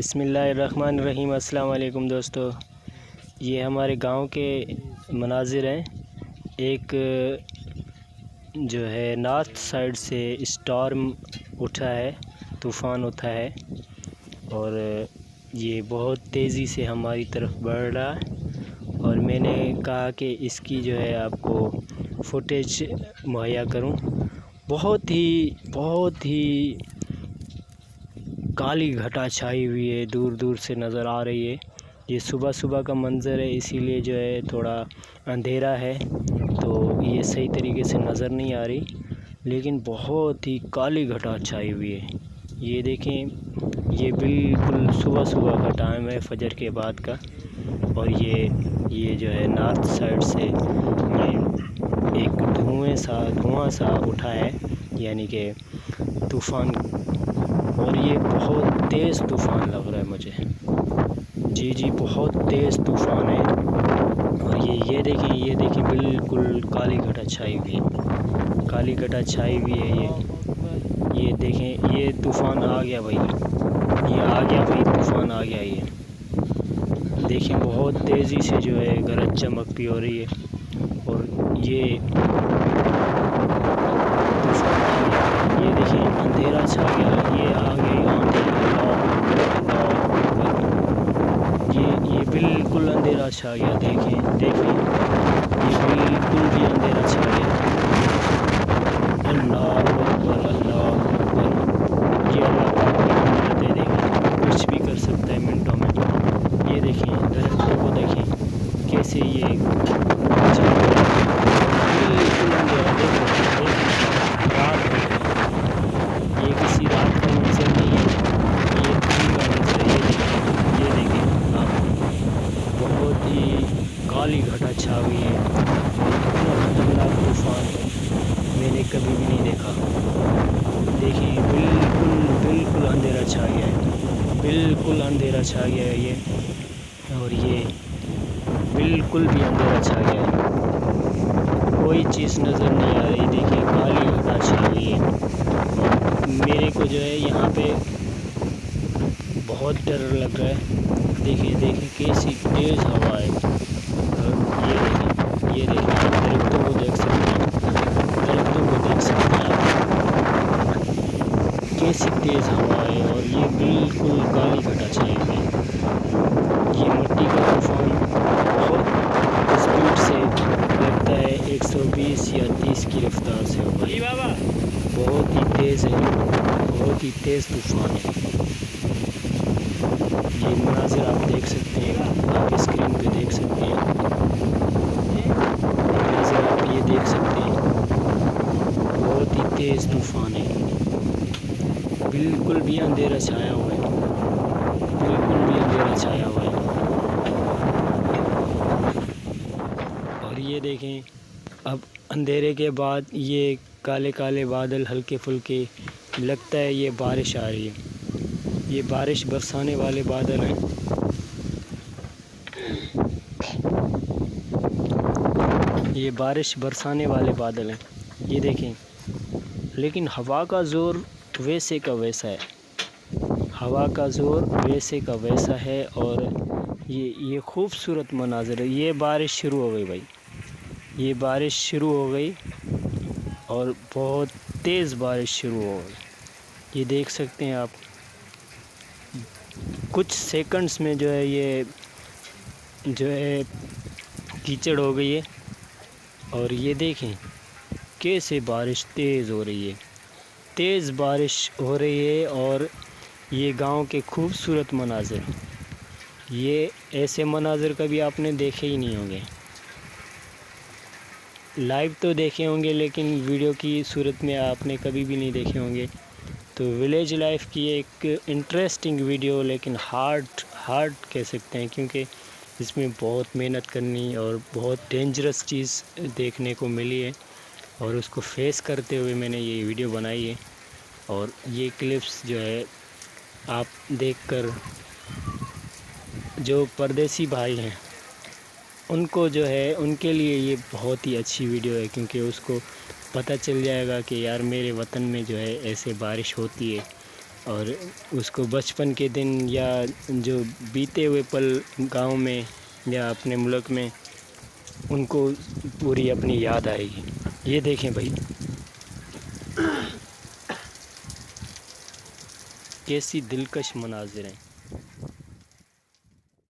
بسم اللہ الرحمن الرحیم۔ السلام علیکم دوستو، یہ ہمارے گاؤں کے مناظر ہیں۔ ایک جو ہے نارتھ سائیڈ سے اسٹارم اٹھا ہے، طوفان اٹھا ہے اور یہ بہت تیزی سے ہماری طرف بڑھ رہا ہے، اور میں نے کہا کہ اس کی جو ہے آپ کو فوٹیج مہیا کروں۔ بہت ہی کالی گھٹا چھائی ہوئی ہے، دور دور سے نظر آ رہی ہے۔ یہ صبح کا منظر ہے، اسی لیے جو ہے تھوڑا اندھیرا ہے تو یہ صحیح طریقے سے نظر نہیں آ رہی، لیکن بہت ہی کالی گھٹا چھائی ہوئی ہے۔ یہ دیکھیں، یہ بالکل صبح کا ٹائم ہے، فجر کے بعد کا، اور یہ جو ہے نارتھ سائیڈ سے یہ ایک دھواں سا اٹھا ہے، یعنی کہ طوفان، اور یہ بہت تیز طوفان لگ رہا ہے مجھے۔ جی بہت تیز طوفان ہے، اور یہ دیکھیں بالکل کالی گھٹا چھائی ہوئی ہے۔ یہ دیکھیں، یہ طوفان آ گیا بھائی، طوفان آ گیا۔ یہ دیکھیں بہت تیزی سے جو ہے گرج چمک بھی ہو رہی ہے، اور یہ طوفان آ گیا۔ یہ دیکھیں اندھیرا چھا گیا، یہ آ گئی آندھی، یہ بالکل اندھیرا چھا گیا۔ دیکھیں یہ بالکل بھی اندھیرا چھا گیا۔ اللہ اکبر، اللہ اکبر۔ یہ اللہ پاک کی قدرت ہے، دیکھیں کچھ بھی کر سکتا ہے منٹوں میں۔ یہ دیکھیں درختوں کو، دیکھیں کیسے یہ چھا گیا، بالکل اندھیرا۔ دیکھیں رات ہو گئی، یہ کسی رات کا منظر نہیں ہے، یہ دن کا منظر ہے۔ یہ دیکھیں آپ، بہت ہی کالی گھٹا چھا ہوئی ہے، اور اتنا خطرناک طوفان میں نے کبھی بھی نہیں دیکھا۔ دیکھیں بالکل اندھیرا چھا گیا ہے، یہ بالکل بھی اندھیرا چھا گیا ہے، کوئی چیز نظر نہیں آ رہی۔ دیکھیں کالی گھٹا چھا ہوئی ہے، اور میرے کو جو ہے یہاں پہ بہت ڈر لگ رہا ہے۔ دیکھیں کیسی تیز ہوا ہے، اور یہ دیکھیں آپ درختوں کو دیکھ سکتے ہیں، آپ کیسی تیز ہوا ہے، اور یہ بالکل کالی گھٹا چھائی ہوئی ہے۔ یہ مٹی کا طوفان بہت اسپیڈ سے لگتا ہے، 120 یا 30 کی رفتار سے ہوگا۔ بہت ہی تیز ہے، بہت ہی تیز طوفان ہے۔ یہ مناظر آپ دیکھ سکتے ہیں، آپ اسکرین پہ دیکھ سکتے ہیں، مناظر آپ یہ دیکھ سکتے ہیں، بہت ہی تیز طوفان ہے۔ بالکل بھی اندھیرا چھایا ہوا ہے، اور یہ دیکھیں اب اندھیرے کے بعد یہ کالے بادل ہلکے پھلکے، لگتا ہے یہ بارش آ رہی ہے۔ یہ بارش برسانے والے بادل ہیں، یہ دیکھیں، لیکن ہوا کا زور ویسے کا ویسا ہے، اور یہ خوبصورت مناظر ہے۔ یہ بارش شروع ہو گئی بھائی، یہ بارش شروع ہو گئی، اور بہت تیز بارش شروع ہو گئی۔ یہ دیکھ سکتے ہیں آپ، کچھ سیکنڈز میں جو ہے یہ کیچڑ ہو گئی ہے، اور یہ دیکھیں کیسے بارش تیز ہو رہی ہے، اور یہ گاؤں کے خوبصورت مناظر، یہ ایسے مناظر کبھی آپ نے دیکھے ہی نہیں ہوں گے۔ لائیو تو دیکھے ہوں گے، لیکن ویڈیو کی صورت میں آپ نے کبھی بھی نہیں دیکھے ہوں گے۔ تو ولیج لائف کی ایک انٹریسٹنگ ویڈیو، لیکن ہارڈ کہہ سکتے ہیں، کیونکہ اس میں بہت محنت کرنی اور بہت ڈینجرس چیز دیکھنے کو ملی ہے، اور اس کو فیس کرتے ہوئے میں نے یہ ویڈیو بنائی ہے۔ اور یہ کلپس جو ہے آپ دیکھ کر، جو پردیسی بھائی ہیں ان کو جو ہے، ان کے لیے یہ بہت ہی اچھی ویڈیو ہے، کیونکہ اس کو پتہ چل جائے گا کہ یار میرے وطن میں جو ہے ایسے بارش ہوتی ہے، اور اس کو بچپن کے دن یا جو بیتے ہوئے پل گاؤں میں یا اپنے ملک میں ان کو پوری اپنی یاد آئے گی۔ یہ دیکھیں بھائی کیسی دلکش مناظر ہیں۔